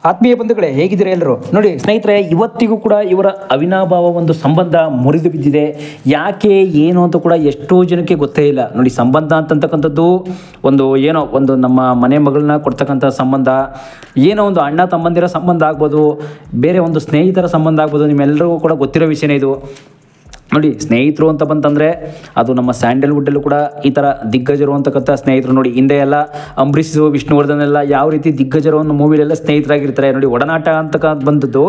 ಆತ್ಮೀಯ ಬಂಧುಗಳೇ, ಹೇಗಿದ್ದೀರಾ ಎಲ್ಲರೂ? ನೋಡಿ ಸ್ನೇಹಿತರೆ, ಇವತ್ತಿಗೂ ಕೂಡ ಇವರ ಅವಿನಾಭಾವ ಒಂದು ಸಂಬಂಧ ಮುರಿದು ಬಿದ್ದಿದೆ. ಯಾಕೆ ಏನು ಅಂತ ಕೂಡ ಎಷ್ಟೋ ಜನಕ್ಕೆ ಗೊತ್ತೇ ಇಲ್ಲ. ನೋಡಿ, ಸಂಬಂಧ ಅಂತಕ್ಕಂಥದ್ದು ಒಂದು ನಮ್ಮ ಮನೆ ಮಗಳನ್ನ ಕೊಡ್ತಕ್ಕಂಥ ಸಂಬಂಧ, ಏನೋ ಒಂದು ಅಣ್ಣ ತಮ್ಮಂದಿರ ಸಂಬಂಧ ಆಗ್ಬೋದು, ಬೇರೆ ಒಂದು ಸ್ನೇಹಿತರ ಸಂಬಂಧ ಆಗ್ಬೋದು. ನಿಮ್ಮೆಲ್ಲರಿಗೂ ಕೂಡ ಗೊತ್ತಿರೋ ವಿಷಯನೇ ಇದು. ನೋಡಿ, ಸ್ನೇಹಿತರು ಅಂತ ಬಂತಂದರೆ ಅದು ನಮ್ಮ ಸ್ಯಾಂಡಲ್ವುಡ್ಡಲ್ಲೂ ಕೂಡ ಈ ಥರ ದಿಗ್ಗಜರು ಅಂತಕ್ಕಂಥ ಸ್ನೇಹಿತರು. ನೋಡಿ, ಹಿಂದೆ ಎಲ್ಲ ಅಂಬರೀಷ್, ವಿಷ್ಣುವರ್ಧನ್ ಎಲ್ಲ ಯಾವ ರೀತಿ ದಿಗ್ಗಜರು ಅನ್ನೋ ಮೂವಿಲೆಲ್ಲ ಸ್ನೇಹಿತರಾಗಿರ್ತಾರೆ. ನೋಡಿ, ಒಡನಾಟ ಅಂತಕ್ಕಂಥ ಬಂದದ್ದು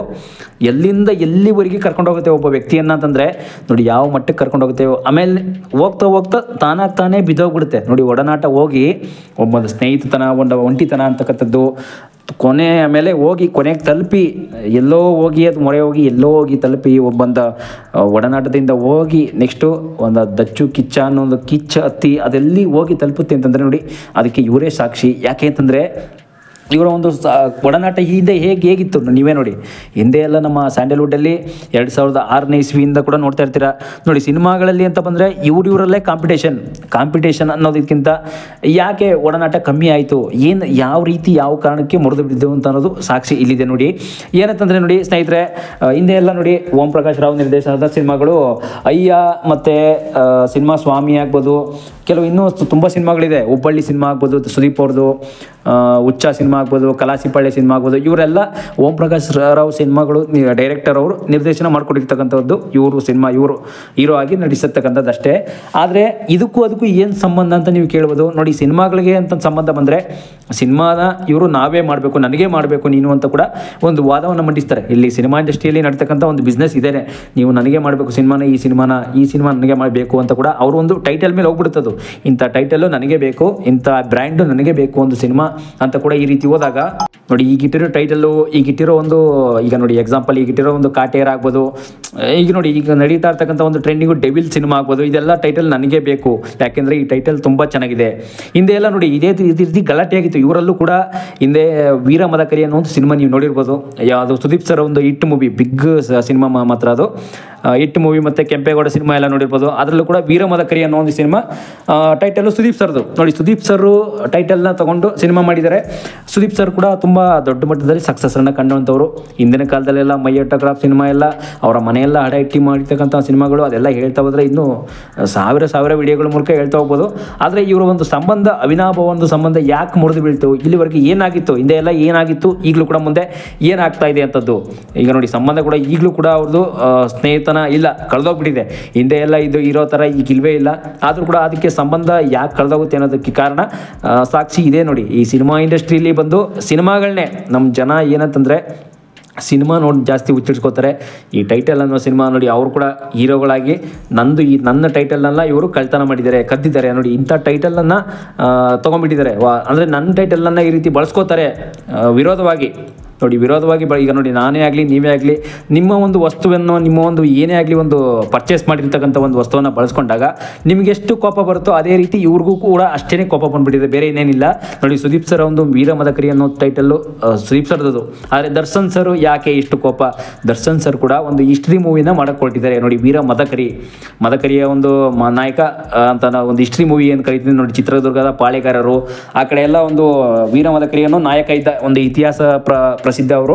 ಎಲ್ಲಿಂದ ಎಲ್ಲಿವರೆಗೆ ಕರ್ಕೊಂಡು ಹೋಗುತ್ತೆ ಒಬ್ಬ ವ್ಯಕ್ತಿಯನ್ನು ಅಂತಂದರೆ, ನೋಡಿ ಯಾವ ಮಟ್ಟಕ್ಕೆ ಕರ್ಕೊಂಡು ಹೋಗುತ್ತೆ. ಆಮೇಲೆ ಹೋಗ್ತಾ ಹೋಗ್ತಾ ತಾನೇ ಬಿದ್ದೋಗ್ಬಿಡುತ್ತೆ. ನೋಡಿ, ಒಡನಾಟ ಹೋಗಿ ಒಬ್ಬ ಸ್ನೇಹಿತತನ, ಒಂದು ಒಂಟಿತನ ಅಂತಕ್ಕಂಥದ್ದು ಆಮೇಲೆ ಹೋಗಿ ಕೊನೆಗೆ ತಲುಪಿ ಎಲ್ಲೋ ಹೋಗಿ ಅದು ಮೊರೆ ಹೋಗಿ ಎಲ್ಲೋ ಹೋಗಿ ತಲುಪಿ ಒಬ್ಬಂದ ಒಡನಾಟದಿಂದ ಹೋಗಿ ನೆಕ್ಸ್ಟು ಒಂದು ದಚ್ಚು ಕಿಚ್ಚ ಅನ್ನೋ ಒಂದು ಕಿಚ್ಚ ಹತ್ತಿ ಅದೆಲ್ಲಿ ಹೋಗಿ ತಲುಪುತ್ತೆ ಅಂತಂದರೆ, ನೋಡಿ ಅದಕ್ಕೆ ಇವರೇ ಸಾಕ್ಷಿ. ಯಾಕೆ ಅಂತಂದರೆ, ಇವರ ಒಂದು ಒಡನಾಟ ಹಿಂದೆ ಹೇಗಿತ್ತು ನೀವೇ ನೋಡಿ. ಹಿಂದೆ ಎಲ್ಲ ನಮ್ಮ ಸ್ಯಾಂಡಲ್ವುಡ್ಡಲ್ಲಿ 2006ನೇ ಇಸ್ವಿಯಿಂದ ಕೂಡ ನೋಡ್ತಾ ಇರ್ತೀರ. ನೋಡಿ, ಸಿನಿಮಾಗಳಲ್ಲಿ ಅಂತ ಬಂದರೆ ಇವರಲ್ಲೇ ಕಾಂಪಿಟೇಷನ್ ಅನ್ನೋದಕ್ಕಿಂತ ಯಾಕೆ ಒಡನಾಟ ಕಮ್ಮಿ ಆಯಿತು, ಯಾವ ರೀತಿ ಯಾವ ಕಾರಣಕ್ಕೆ ಮುರಿದು ಬಿದ್ದೆವು ಅಂತ ಅನ್ನೋದು ಸಾಕ್ಷಿ ಇಲ್ಲಿದೆ. ನೋಡಿ, ಏನಂತಂದರೆ, ನೋಡಿ ಸ್ನೇಹಿತರೆ, ಹಿಂದೆ ಎಲ್ಲ ನೋಡಿ ಓಂ ಪ್ರಕಾಶ್ ರಾವ್ ನಿರ್ದೇಶನದ ಸಿನಿಮಾಗಳು ಅಯ್ಯ ಮತ್ತು ಸಿನಿಮಾ ಸ್ವಾಮಿ ಆಗ್ಬೋದು, ಕೆಲವು ಇನ್ನೂ ತುಂಬ ಸಿನಿಮಾಗಳಿದೆ. ಹುಬ್ಬಳ್ಳಿ ಸಿನಿಮಾ ಆಗ್ಬೋದು, ಸುದೀಪ್ ಅವ್ರದ್ದು ಹುಚ್ಚ ಸಿನಿಮಾ ಆಗ್ಬೋದು, ಕಲಾಸಿಪಾಳ್ಯ ಸಿನಿಮಾ ಆಗ್ಬೋದು, ಇವರೆಲ್ಲ ಓಂ ಪ್ರಕಾಶ್ ರಾವ್ ಸಿನಿಮಾಗಳು ಡೈರೆಕ್ಟರ್ ಅವರು ನಿರ್ದೇಶನ ಮಾಡ್ಕೊಂಡಿರ್ತಕ್ಕಂಥದ್ದು. ಇವರು ಹೀರೋ ಆಗಿ ನಟಿಸತಕ್ಕಂಥದ್ದು ಅಷ್ಟೇ. ಆದರೆ ಅದಕ್ಕೂ ಏನು ಸಂಬಂಧ ಅಂತ ನೀವು ಕೇಳ್ಬೋದು. ನೋಡಿ, ಸಿನಿಮಾಗಳಿಗೆ ಅಂತ ಸಂಬಂಧ ಬಂದರೆ ಸಿನಿಮಾನ ಇವರು ನಾವೇ ಮಾಡಬೇಕು, ನನಗೇ ಮಾಡಬೇಕು ನೀನು ಅಂತ ಕೂಡ ಒಂದು ವಾದವನ್ನು ಮಂಡಿಸ್ತಾರೆ. ಇಲ್ಲಿ ಸಿನಿಮಾ ಇಂಡಸ್ಟ್ರಿಯಲ್ಲಿ ನಡ್ತಕ್ಕಂಥ ಒಂದು ಬಿಸ್ನೆಸ್ ಇದೇನೆ. ನೀವು ನನಗೆ ಮಾಡಬೇಕು ಈ ಸಿನಿಮಾ ನನಗೆ ಮಾಡಬೇಕು ಅಂತ ಕೂಡ ಅವರು ಒಂದು ಟೈಟಲ್ ಮೇಲೆ ಹೋಗ್ಬಿಡುತ್ತದು. ಇಂಥ ಟೈಟಲ್ಲು ನನಗೆ ಬೇಕು, ಇಂಥ ಬ್ರ್ಯಾಂಡು ನನಗೆ ಬೇಕು ಒಂದು ಸಿನಿಮಾ ಅಂತ ಕೂಡ ಈ ರೀತಿ ಹೋದಾಗ, ನೋಡಿ ಈಗಿಟ್ಟಿರೋ ಟೈಟಲ್ಲು, ಈಗಿಟ್ಟಿರೋ ನೋಡಿ ಎಕ್ಸಾಂಪಲ್, ಈಗಿಟ್ಟಿರೋ ಒಂದು ಕಾಟೇರ್ ಆಗ್ಬೋದು, ಈಗ ನಡೀತಾ ಇರ್ತಕ್ಕಂಥ ಒಂದು ಟ್ರೆಂಡಿಂಗು ಡೆವಿಲ್ ಸಿನಿಮಾ ಆಗ್ಬೋದು, ಇದೆಲ್ಲ ಟೈಟಲ್ ನನಗೆ ಬೇಕು. ಯಾಕೆಂದರೆ ಈ ಟೈಟಲ್ ತುಂಬ ಚೆನ್ನಾಗಿದೆ. ಹಿಂದೆ ಎಲ್ಲ ನೋಡಿ ಇದೇ ರೀತಿ ಗಲಾಟೆ ಆಗಿತ್ತು. ಇವರಲ್ಲೂ ಕೂಡ ಹಿಂದೆ ವೀರ ಮದಕರಿ ಅನ್ನೋ ಒಂದು ಸಿನಿಮಾ ನೀವು ನೋಡಿರ್ಬೋದು. ಯಾವುದು ಸುದೀಪ್ ಸರ್ ಒಂದು ಹಿಟ್ ಮೂವಿ, ಬಿಗ್ ಸಿನಿಮಾ ಮಾತ್ರ ಅದು ಹಿಟ್ ಮೂವಿ. ಮತ್ತು ಕೆಂಪೇಗೌಡ ಸಿನಿಮಾ ಎಲ್ಲ ನೋಡಿರ್ಬೋದು. ಅದರಲ್ಲೂ ಕೂಡ ವೀರ ಮದಕರಿ ಅನ್ನೋ ಒಂದು ಸಿನಿಮಾ ಟೈಟಲ್ಲು ಸುದೀಪ್ ಸರ್ದು. ನೋಡಿ, ಸುದೀಪ್ ಸರ್ ಟೈಟಲ್ನ ತಗೊಂಡು ಸಿನಿಮಾ ಮಾಡಿದ್ದಾರೆ. ಸುದೀಪ್ ಸರ್ ಕೂಡ ತುಂಬ ದೊಡ್ಡ ಮಟ್ಟದಲ್ಲಿ ಸಕ್ಸಸ್ಸನ್ನು ಕಂಡಂಥವ್ರು. ಹಿಂದಿನ ಕಾಲದಲ್ಲೆಲ್ಲ ಮೈ ಆಟೋಗ್ರಾಫ್ ಸಿನಿಮಾ ಎಲ್ಲ ಅವರ ಮನೆಯೆಲ್ಲ ಹಡ ಇಟ್ಟು ಮಾಡಿರ್ತಕ್ಕಂಥ ಸಿನಿಮಾಗಳು, ಅದೆಲ್ಲ ಹೇಳ್ತಾ ಹೋದರೆ ಇನ್ನೂ ಸಾವಿರ ವಿಡಿಯೋಗಳ ಮೂಲಕ ಹೇಳ್ತಾ ಹೋಗ್ಬೋದು. ಆದರೆ ಇವರ ಒಂದು ಸಂಬಂಧ, ಅವಿನಾಭಾವ ಒಂದು ಸಂಬಂಧ ಯಾಕೆ ಮುರಿದು ಬೀಳ್ತು, ಇಲ್ಲಿವರೆಗೆ ಏನಾಗಿತ್ತು, ಹಿಂದೆ ಎಲ್ಲ ಏನಾಗಿತ್ತು, ಈಗಲೂ ಕೂಡ ಮುಂದೆ ಏನಾಗ್ತಾ ಇದೆ ಅಂತದ್ದು. ಈಗ ನೋಡಿ, ಸಂಬಂಧ ಕೂಡ ಈಗಲೂ ಕೂಡ ಅವ್ರದ್ದು ಸ್ನೇಹಿತನ ಇಲ್ಲ, ಕಳೆದೋಗ್ಬಿಟ್ಟಿದೆ. ಹಿಂದೆ ಎಲ್ಲ ಇದು ಇರೋ ಥರ ಈಗ ಇಲ್ವೇ ಇಲ್ಲ. ಆದರೂ ಕೂಡ ಅದಕ್ಕೆ ಸಂಬಂಧ ಯಾಕೆ ಕಳೆದೋಗುತ್ತೆ ಅನ್ನೋದಕ್ಕೆ ಕಾರಣ ಸಾಕ್ಷಿ ಇದೆ. ನೋಡಿ, ಈ ಸಿನಿಮಾ ಇಂಡಸ್ಟ್ರಿಯಲ್ಲಿ ಬಂದು ಸಿನಿಮಾಗಳನ್ನೇ ನಮ್ಮ ಜನ ಏನಂತಂದರೆ ಸಿನಿಮಾ ನೋಡಿ ಜಾಸ್ತಿ ಹುಚ್ಚಿಡ್ಸ್ಕೋತಾರೆ. ಈ ಟೈಟಲ್ ಅನ್ನೋ ಸಿನಿಮಾ ನೋಡಿ, ಅವರು ಕೂಡ ಹೀರೋಗಳಾಗಿ ನನ್ನ ಟೈಟಲ್ನೆಲ್ಲ ಇವರು ಕಳ್ತನ ಮಾಡಿದ್ದಾರೆ, ಕದ್ದಿದ್ದಾರೆ. ನೋಡಿ, ಇಂಥ ಟೈಟಲನ್ನು ತೊಗೊಂಡ್ಬಿಟ್ಟಿದ್ದಾರೆ. ಅಂದರೆ ನನ್ನ ಟೈಟಲನ್ನು ಈ ರೀತಿ ಬಳಸ್ಕೋತಾರೆ ವಿರೋಧವಾಗಿ. ನೋಡಿ, ಈಗ ನೋಡಿ, ನಾನೇ ಆಗಲಿ ನೀವೇ ಆಗಲಿ ನಿಮ್ಮ ಒಂದು ವಸ್ತುವನ್ನು, ನಿಮ್ಮ ಒಂದು ಏನೇ ಆಗಲಿ ಒಂದು ಪರ್ಚೇಸ್ ಮಾಡಿರ್ತಕ್ಕಂಥ ಒಂದು ವಸ್ತುವನ್ನು ಬಳಸ್ಕೊಂಡಾಗ ನಿಮಗೆ ಎಷ್ಟು ಕೋಪ ಬರುತ್ತೋ ಅದೇ ರೀತಿ ಇವ್ರಿಗೂ ಕೂಡ ಅಷ್ಟೇ ಕೋಪ ಬಂದುಬಿಟ್ಟಿದೆ, ಬೇರೆ ಏನೇನಿಲ್ಲ. ನೋಡಿ, ಸುದೀಪ್ ಸರ್ ಒಂದು ವೀರ ಮದಕರಿ ಅನ್ನೋ ಟೈಟಲ್ಲು ಸುದೀಪ್ ಸರ್ದು. ಆದರೆ ದರ್ಶನ್ ಸರ್ ಯಾಕೆ ಇಷ್ಟು ಕೋಪ? ದರ್ಶನ್ ಸರ್ ಕೂಡ ಒಂದು ಹಿಸ್ಟ್ರಿ ಮೂವಿನ ಮಾಡಕೊಳ್ತಿದ್ದಾರೆ. ನೋಡಿ, ವೀರ ಮದಕರಿಯ ಒಂದು ನಾಯಕ ಅಂತ ಒಂದು ಹಿಸ್ಟ್ರಿ ಮೂವಿ ಏನು ಕರೀತೀನಿ. ನೋಡಿ, ಚಿತ್ರದುರ್ಗದ ಪಾಳೆಗಾರರು ಆ ಕಡೆ ಎಲ್ಲ ಒಂದು ವೀರ ಮದಕರಿಯನ್ನು ನಾಯಕ ಇದ್ದ ಒಂದು ಇತಿಹಾಸ ಪ್ರಸಿದ್ಧ ಅವರು.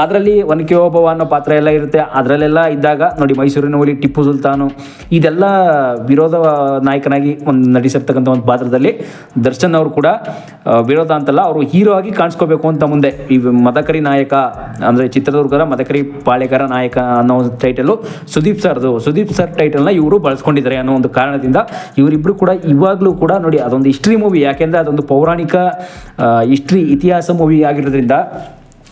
ಅದರಲ್ಲಿ ಒನಕೆ ಓಬವ್ವ ಅನ್ನೋ ಪಾತ್ರ ಎಲ್ಲ ಇರುತ್ತೆ. ಅದರಲ್ಲೆಲ್ಲ ಇದ್ದಾಗ ನೋಡಿ, ಮೈಸೂರಿನ ಹುಲಿ ಟಿಪ್ಪು ಸುಲ್ತಾನು ಇದೆಲ್ಲ ವಿರೋಧ ನಾಯಕನಾಗಿ ನಟಿಸಿರ್ತಕ್ಕಂಥ ಒಂದು ಪಾತ್ರದಲ್ಲಿ ದರ್ಶನ್ ಅವರು ಕೂಡ ವಿರೋಧ ಅಂತಲ್ಲ, ಅವರು ಹೀರೋ ಆಗಿ ಕಾಣಿಸ್ಕೋಬೇಕು ಅಂತ ಮುಂದೆ ಈ ಮದಕರಿ ನಾಯಕ ಅಂದರೆ ಚಿತ್ರದುರ್ಗದ ಮದಕರಿ ಪಾಳೆಗಾರ ನಾಯಕ ಅನ್ನೋ ಒಂದು ಟೈಟಲು ಸುದೀಪ್ ಸರ್ ಟೈಟಲ್ನ ಇವರು ಬಳಸ್ಕೊಂಡಿದ್ದಾರೆ ಅನ್ನೋ ಒಂದು ಕಾರಣದಿಂದ ಇವರಿಬ್ಬರು ಕೂಡ ಇವಾಗಲೂ ಕೂಡ ನೋಡಿ, ಅದೊಂದು ಹಿಸ್ಟ್ರಿ ಮೂವಿ. ಯಾಕೆಂದರೆ ಅದೊಂದು ಪೌರಾಣಿಕ ಇತಿಹಾಸ ಮೂವಿ ಆಗಿರೋದ್ರಿಂದ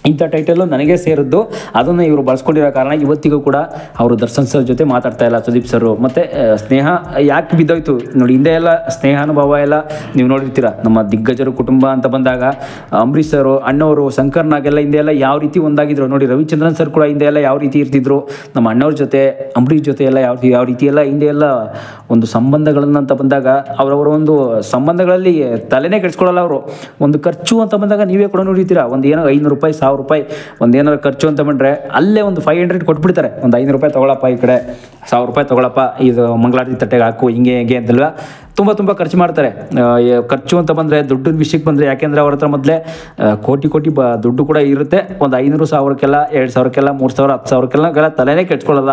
ಇಂಥ ಟೈಟಲ್ಲು ನನಗೆ ಸೇರಿದ್ದು. ಅದನ್ನು ಇವರು ಬಳಸ್ಕೊಂಡಿರೋ ಕಾರಣ ಇವತ್ತಿಗೂ ಕೂಡ ಅವರು ದರ್ಶನ್ ಸರ್ ಜೊತೆ ಮಾತಾಡ್ತಾ ಇಲ್ಲ ಸುದೀಪ್ ಸರ್. ಮತ್ತು ಸ್ನೇಹ ಯಾಕೆ ಬಿದ್ದೋಯ್ತು ನೋಡಿ, ಹಿಂದೆ ಎಲ್ಲ ಸ್ನೇಹಾನುಭವ ಎಲ್ಲ ನೀವು ನೋಡಿರ್ತೀರ. ನಮ್ಮ ದಿಗ್ಗಜರು ಕುಟುಂಬ ಅಂತ ಬಂದಾಗ ಅಂಬರೀಷ್ ಸರು, ಅಣ್ಣವರು, ಶಂಕರ್ ನಾಗೆಲ್ಲ ಹಿಂದೆ ಎಲ್ಲ ಯಾವ ರೀತಿ ಒಂದಾಗಿದ್ರು. ನೋಡಿ, ರವಿಚಂದ್ರನ್ ಸರ್ ಕೂಡ ಹಿಂದೆ ಎಲ್ಲ ಯಾವ ರೀತಿ ಇರ್ತಿದ್ರು, ನಮ್ಮ ಅಣ್ಣವ್ರ ಜೊತೆ ಅಂಬರೀಷ್ ಜೊತೆ ಎಲ್ಲ ಯಾವ ರೀತಿ ಎಲ್ಲ ಹಿಂದೆ ಎಲ್ಲ ಒಂದು ಸಂಬಂಧಗಳನ್ನಂತ ಬಂದಾಗ ಅವರವರ ಒಂದು ಸಂಬಂಧಗಳಲ್ಲಿ ತಲೆನೇ ಕೆಡಿಸ್ಕೊಳ್ಳಲ್ಲ ಅವರು. ಒಂದು ಖರ್ಚು ಅಂತ ಬಂದಾಗ ನೀವೇ ಕೂಡ ನೋಡಿರ್ತೀರ. ಒಂದು ಏನೋ 500 ರೂಪಾಯಿ 1000 ರೂಪಾಯಿ ಒಂದು ಏನಾದ್ರು ಖರ್ಚು ಅಂತ ಬಂದರೆ ಅಲ್ಲೇ ಒಂದು 500 ಕೊಟ್ಬಿಡ್ತಾರೆ. ಒಂದು 500 ರೂಪಾಯಿ ತೊಗೊಳಪ್ಪ ಈ ಕಡೆ ₹1000 ತೊಗೊಳಪ್ಪ, ಇದು ಮಂಗಳಾರತಿ ತಟ್ಟೆಗೆ ಹಾಕು, ಹಿಂಗೆ ಅಂತಲ್ವ ತುಂಬ ಖರ್ಚು ಮಾಡ್ತಾರೆ. ಖರ್ಚು ಅಂತ ಬಂದರೆ ದುಡ್ಡಿನ ವಿಷಯಕ್ಕೆ ಬಂದರೆ, ಯಾಕೆಂದರೆ ಅವ್ರ ಹತ್ರ ಮೊದಲೇ ಕೋಟಿ ದುಡ್ಡು ಕೂಡ ಇರುತ್ತೆ. ಒಂದು 500, 1000ಕ್ಕೆಲ್ಲ, 2000ಕ್ಕೆಲ್ಲ, 3000, 10,000ಕ್ಕೆಲ್ಲ ತಲೆನೇ ಕೆಡ್ಸ್ಕೊಳ್ಳಲ್ಲ.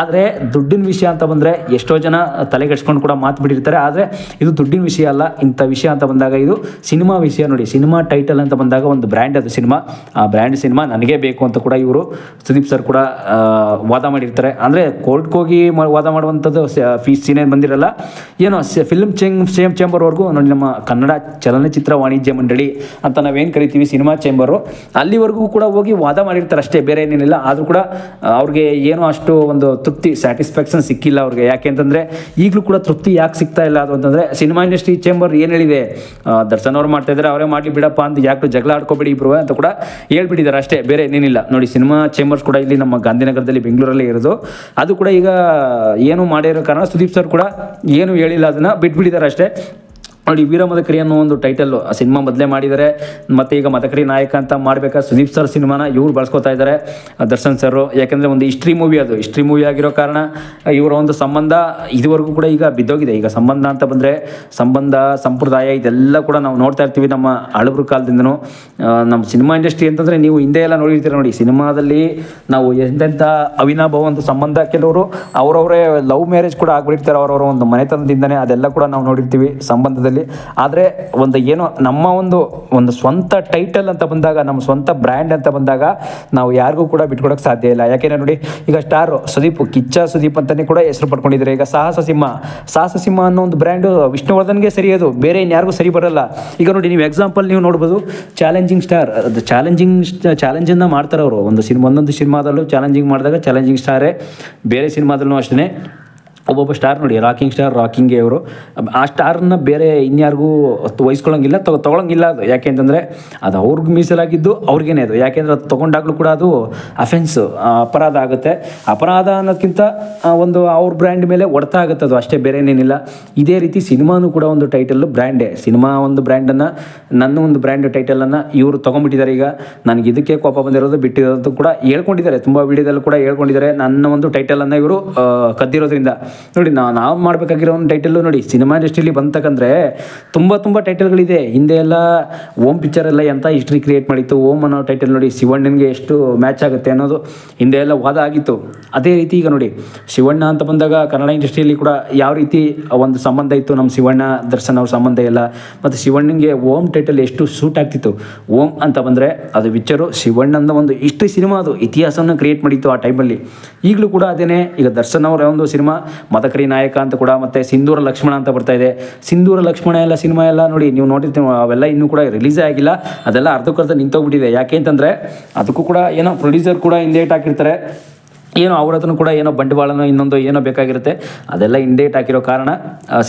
ಆದರೆ ದುಡ್ಡಿನ ವಿಷಯ ಅಂತ ಬಂದರೆ ಎಷ್ಟೋ ಜನ ತಲೆ ಕೆಡ್ಸ್ಕೊಂಡು ಕೂಡ ಮಾತು ಬಿಟ್ಟಿರ್ತಾರೆ. ಆದರೆ ಇದು ದುಡ್ಡಿನ ವಿಷಯ ಅಲ್ಲ. ಇಂಥ ವಿಷಯ ಅಂತ ಬಂದಾಗ ಇದು ಸಿನಿಮಾ ವಿಷಯ. ನೋಡಿ, ಸಿನಿಮಾ ಟೈಟಲ್ ಅಂತ ಬಂದಾಗ ಒಂದು ಬ್ರ್ಯಾಂಡ್, ಅದು ಸಿನಿಮಾ, ಆ ಬ್ರ್ಯಾಂಡ್ ಸಿನಿಮಾ ನನಗೆ ಬೇಕು ಅಂತ ಕೂಡ ಇವರು ಸುದೀಪ್ ಸರ್ ಕೂಡ ವಾದ ಮಾಡಿರ್ತಾರೆ. ಅಂದರೆ ಕೋರ್ಟ್ಗೆ ಹೋಗಿ ವಾದ ಮಾಡುವಂಥದ್ದು ಸೀನೇನು ಬಂದಿರಲ್ಲ. ಏನೋ ಫಿಲ್ಮ್ ಚೇಂಬರ್ವರೆಗೂ ನೋಡಿ, ನಮ್ಮ ಕನ್ನಡ ಚಲನಚಿತ್ರ ವಾಣಿಜ್ಯ ಮಂಡಳಿ ಅಂತ ನಾವೇನು ಕರಿತೀವಿ, ಸಿನಿಮಾ ಚೇಂಬರು, ಅಲ್ಲಿವರೆಗೂ ಕೂಡ ಹೋಗಿ ವಾದ ಮಾಡಿರ್ತಾರೆ ಅಷ್ಟೇ, ಬೇರೆ ಏನೇನಿಲ್ಲ. ಆದರೂ ಕೂಡ ಅವ್ರಿಗೆ ಏನೋ ಅಷ್ಟು ಒಂದು ತೃಪ್ತಿ, ಸ್ಯಾಟಿಸ್ಫ್ಯಾಕ್ಷನ್ ಸಿಕ್ಕಿಲ್ಲ ಅವ್ರಿಗೆ. ಯಾಕೆ ಅಂತಂದರೆ ಈಗಲೂ ಕೂಡ ತೃಪ್ತಿ ಯಾಕೆ ಸಿಗ್ತಾ ಇಲ್ಲ ಅದು ಅಂತಂದರೆ, ಸಿನಿಮಾ ಇಂಡಸ್ಟ್ರಿ ಚೇಂಬರ್ ಏನು ಹೇಳಿದೆ, ದರ್ಶನ್ ಅವ್ರು ಮಾಡ್ತಾ ಇದ್ದಾರೆ, ಅವರೇ ಮಾಡಲಿ ಬಿಡಪ್ಪ ಅಂತ, ಯಾಕೆ ಜಗಳ ಆಡ್ಕೋಬೇಡಿ ಇಬ್ರು ಅಂತ ಕೂಡ ಹೇಳ್ಬಿಟ್ಟಿದ್ದಾರೆ ಅಷ್ಟೇ, ಬೇರೆ ಏನೇನಿಲ್ಲ. ನೋಡಿ, ಸಿನಿಮಾ ಚೇಂಬರ್ಸ್ ಕೂಡ ಇಲ್ಲಿ ನಮ್ಮ ಗಾಂಧಿನಗರದಲ್ಲಿ, ಬೆಂಗಳೂರಲ್ಲಿ ಇರೋದು. ಅದು ಕೂಡ ಈಗ ಏನು ಮಾಡಿರೋ ಕಾರಣ ಸುದೀಪ್ ಸರ್ ಕೂಡ ಏನು ಹೇಳಿಲ್ಲ, ಅದನ್ನು ಬಿಟ್ಬಿಟ್ಟಿದ್ದಾರೆ ಅಷ್ಟೇ. ನೋಡಿ, ವೀರ ಮದಕರಿ ಅನ್ನೋ ಒಂದು ಟೈಟಲ್ಲು ಆ ಸಿನಿಮಾ ಮೊದಲೇ ಮಾಡಿದ್ದಾರೆ. ಮತ್ತು ಈಗ ಮದಕರಿ ನಾಯಕ ಅಂತ ಮಾಡಬೇಕಾದ್ರೆ ಸುದೀಪ್ ಸರ್ ಸಿನಿಮಾನ ಇವ್ರು ಬಳಸ್ಕೊತಾ ಇದ್ದಾರೆ, ದರ್ಶನ್ ಸರ್. ಯಾಕೆಂದರೆ ಒಂದು ಹಿಸ್ಟ್ರಿ ಮೂವಿ, ಅದು ಹಿಸ್ಟ್ರಿ ಮೂವಿ ಆಗಿರೋ ಕಾರಣ ಇವರ ಒಂದು ಸಂಬಂಧ ಇದುವರೆಗೂ ಕೂಡ ಈಗ ಬಿದ್ದೋಗಿದೆ. ಈಗ ಸಂಬಂಧ ಅಂತ ಬಂದರೆ ಸಂಬಂಧ, ಸಂಪ್ರದಾಯ, ಇದೆಲ್ಲ ಕೂಡ ನಾವು ನೋಡ್ತಾ ಇರ್ತೀವಿ ನಮ್ಮ ಹಳಬ್ರ ಕಾಲದಿಂದನೂ. ನಮ್ಮ ಸಿನಿಮಾ ಇಂಡಸ್ಟ್ರಿ ಅಂತಂದರೆ ನೀವು ಹಿಂದೆ ಎಲ್ಲ ನೋಡಿರ್ತೀರ. ನೋಡಿ, ಸಿನಿಮಾದಲ್ಲಿ ನಾವು ಎಂತೆಂಥ ಅವಿನಾಭಾವ ಒಂದು ಸಂಬಂಧ, ಕೆಲವರು ಅವರವರೇ ಲವ್ ಮ್ಯಾರೇಜ್ ಕೂಡ ಆಗ್ಬಿಟ್ಟಿರ್ತಾರೆ ಅವರವರ ಒಂದು ಮನೆತನದಿಂದನೇ, ಅದೆಲ್ಲ ಕೂಡ ನಾವು ನೋಡಿರ್ತೀವಿ ಸಂಬಂಧದಲ್ಲಿ. ಆದರೆ ಒಂದು ಏನೋ ನಮ್ಮ ಒಂದು ಸ್ವಂತ ಟೈಟಲ್ ಅಂತ ಬಂದಾಗ, ನಮ್ಮ ಸ್ವಂತ ಬ್ರ್ಯಾಂಡ್ ಅಂತ ಬಂದಾಗ ನಾವು ಯಾರಿಗೂ ಕೂಡ ಬಿಟ್ಕೊಡೋಕ್ಕೆ ಸಾಧ್ಯ ಇಲ್ಲ. ಯಾಕೆಂದರೆ ನೋಡಿ, ಈಗ ಸ್ಟಾರ್ ಸುದೀಪ್, ಕಿಚ್ಚ ಸುದೀಪ್ ಅಂತಲೇ ಕೂಡ ಹೆಸರು ಪಡ್ಕೊಂಡಿದ್ದಾರೆ. ಈಗ ಸಾಹಸ ಸಿಂಹ ಅನ್ನೋ ಒಂದು ಬ್ರ್ಯಾಂಡು ವಿಷ್ಣುವರ್ಧನ್ಗೆ ಸರಿ, ಅದು ಬೇರೆ ಇನ್ಯಾರಿಗೂ ಸರಿ ಬರೋಲ್ಲ. ಈಗ ನೋಡಿ, ನೀವು ಎಕ್ಸಾಂಪಲ್ ನೀವು ನೋಡ್ಬೋದು, ಚಾಲೆಂಜಿಂಗ್ ಸ್ಟಾರ್, ಅದು ಚಾಲೆಂಜನ್ನು ಮಾಡ್ತಾರೆ ಅವರು. ಒಂದೊಂದು ಸಿನಿಮಾದಲ್ಲೂ ಚಾಲೆಂಜಿಂಗ್ ಮಾಡಿದಾಗ ಚಾಲೆಂಜಿಂಗ್ ಸ್ಟಾರೇ, ಬೇರೆ ಸಿನಿಮಾದಲ್ಲೂ ಅಷ್ಟೇ. ಒಬ್ಬೊಬ್ಬ ಸ್ಟಾರ್ ನೋಡಿ, ರಾಕಿಂಗ್ಗೆ ಅವರು ಆ ಸ್ಟಾರನ್ನ ಬೇರೆ ಇನ್ಯಾರಿಗೂ ವಹಿಸ್ಕೊಳ್ಳೋಂಗಿಲ್ಲ, ತೊಗೊಳಂಗಿಲ್ಲ. ಅದು ಯಾಕೆ ಅಂತಂದರೆ ಅದು ಅವ್ರಿಗೆ ಮೀಸಲಾಗಿದ್ದು ಅವ್ರಿಗೇನೆ ಅದು. ಯಾಕೆಂದರೆ ಅದು ತೊಗೊಂಡಾಗಲೂ ಕೂಡ ಅದು ಅಫೆನ್ಸು, ಅಪರಾಧ ಆಗುತ್ತೆ. ಅಪರಾಧ ಅನ್ನೋದಕ್ಕಿಂತ ಒಂದು ಅವ್ರ ಬ್ರ್ಯಾಂಡ್ ಮೇಲೆ ಹೊಡೆತ ಆಗುತ್ತೆ, ಅದು ಅಷ್ಟೇ, ಬೇರೆ ಏನೇನಿಲ್ಲ. ಇದೇ ರೀತಿ ಸಿನಿಮಾನು ಕೂಡ ಒಂದು ಟೈಟಲ್ಲು ಬ್ರ್ಯಾಂಡೇ. ಸಿನಿಮಾ ಒಂದು ಬ್ರ್ಯಾಂಡನ್ನು, ನನ್ನ ಒಂದು ಬ್ರ್ಯಾಂಡ್ ಟೈಟಲನ್ನು ಇವರು ತೊಗೊಂಡ್ಬಿಟ್ಟಿದ್ದಾರೆ. ಈಗ ನನಗೆ ಇದಕ್ಕೆ ಕೋಪ ಬಂದಿರೋದು, ಬಿಟ್ಟಿರೋದು ಕೂಡ ಹೇಳ್ಕೊಂಡಿದ್ದಾರೆ, ತುಂಬ ವಿಡಿಯೋದಲ್ಲೂ ಕೂಡ ಹೇಳ್ಕೊಂಡಿದ್ದಾರೆ. ನನ್ನ ಒಂದು ಟೈಟಲನ್ನು ಇವರು ಕದ್ದಿರೋದ್ರಿಂದ. ನೋಡಿ, ನಾವು ಮಾಡಬೇಕಾಗಿರೋ ಒಂದು ಟೈಟಲ್ಲು ನೋಡಿ, ಸಿನಿಮಾ ಇಂಡಸ್ಟ್ರಿಯಲ್ಲಿ ಬಂತಕ್ಕಂದರೆ ತುಂಬ ಟೈಟಲ್ಗಳಿದೆ. ಹಿಂದೆ ಎಲ್ಲ ಓಮ್ ಪಿಕ್ಚರ್ ಎಲ್ಲ ಎಂಥ ಹಿಸ್ಟ್ರಿ ಕ್ರಿಯೇಟ್ ಮಾಡಿತ್ತು. ಓಮ್ ಅನ್ನೋ ಟೈಟಲ್ ನೋಡಿ, ಶಿವಣ್ಣನಿಗೆ ಎಷ್ಟು ಮ್ಯಾಚ್ ಆಗುತ್ತೆ ಅನ್ನೋದು ಹಿಂದೆ ಎಲ್ಲ ವಾದ ಆಗಿತ್ತು. ಅದೇ ರೀತಿ ಈಗ ನೋಡಿ, ಶಿವಣ್ಣ ಅಂತ ಬಂದಾಗ ಕನ್ನಡ ಇಂಡಸ್ಟ್ರಿಯಲ್ಲಿ ಕೂಡ ಯಾವ ರೀತಿ ಒಂದು ಸಂಬಂಧ ಇತ್ತು, ನಮ್ಮ ಶಿವಣ್ಣ ದರ್ಶನ್ ಅವ್ರ ಸಂಬಂಧ ಎಲ್ಲ. ಮತ್ತು ಶಿವಣ್ಣನಿಗೆ ಓಮ್ ಟೈಟಲ್ ಎಷ್ಟು ಸೂಟ್ ಆಗ್ತಿತ್ತು. ಓಮ್ ಅಂತ ಬಂದರೆ ಅದು ಪಿಕ್ಚರು ಶಿವಣ್ಣನ ಒಂದು ಹಿಸ್ಟ್ರಿ ಸಿನಿಮಾ, ಅದು ಇತಿಹಾಸವನ್ನು ಕ್ರಿಯೇಟ್ ಮಾಡಿತ್ತು ಆ ಟೈಮಲ್ಲಿ. ಈಗಲೂ ಕೂಡ ಅದೇನೇ. ಈಗ ದರ್ಶನ್ ಅವರ ಒಂದು ಸಿನಿಮಾ ಮದಕರಿ ನಾಯಕ ಅಂತ ಕೂಡ, ಮತ್ತು ಸಿಂಧೂರ ಲಕ್ಷ್ಮಣ ಅಂತ ಬರ್ತಾ ಇದೆ. ಸಿಂಧೂರ ಲಕ್ಷ್ಮಣ ಎಲ್ಲ ಸಿನಿಮಾ ಎಲ್ಲ ನೋಡಿ, ನೀವು ನೋಡಿರ್ತೀವಿ, ಅವೆಲ್ಲ ಇನ್ನೂ ಕೂಡ ರಿಲೀಸೇ ಆಗಿಲ್ಲ. ಅದೆಲ್ಲ ಅರ್ಧಕ್ಕರ್ಧ ನಿಂತೋಗ್ಬಿಟ್ಟಿದೆ. ಯಾಕೆ ಅಂತಂದರೆ ಅದಕ್ಕೂ ಕೂಡ ಏನೋ ಪ್ರೊಡ್ಯೂಸರ್ ಕೂಡ ಹಿಂದೇಟ್ ಹಾಕಿರ್ತಾರೆ, ಏನೋ ಅವ್ರ ಹತ್ರನೂ ಕೂಡ ಏನೋ ಬಂಡವಾಳನೋ ಇನ್ನೊಂದು ಏನೋ ಬೇಕಾಗಿರುತ್ತೆ, ಅದೆಲ್ಲ ಇಂಡೇಟ್ ಹಾಕಿರೋ ಕಾರಣ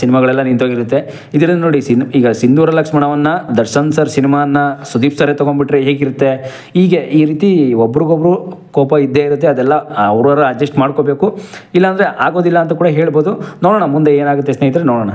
ಸಿನಿಮಾಗಳೆಲ್ಲ ನಿಂತೋಗಿರುತ್ತೆ. ಇದರಿಂದ ನೋಡಿ, ಈಗ ಸಿಂಧೂರ ಲಕ್ಷ್ಮಣವನ್ನು ದರ್ಶನ್ ಸರ್ ಸಿನಿಮಾನ ಸುದೀಪ್ ಸರೇ ತೊಗೊಂಡ್ಬಿಟ್ರೆ ಹೇಗಿರುತ್ತೆ. ಹೀಗೆ ಈ ರೀತಿ ಒಬ್ರಿಗೊಬ್ರು ಕೋಪ ಇದ್ದೇ ಇರುತ್ತೆ. ಅದೆಲ್ಲ ಅವ್ರವ್ರ ಅಡ್ಜಸ್ಟ್ ಮಾಡ್ಕೋಬೇಕು, ಇಲ್ಲಾಂದರೆ ಆಗೋದಿಲ್ಲ ಅಂತ ಕೂಡ ಹೇಳ್ಬೋದು. ನೋಡೋಣ ಮುಂದೆ ಏನಾಗುತ್ತೆ ಸ್ನೇಹಿತರೆ, ನೋಡೋಣ.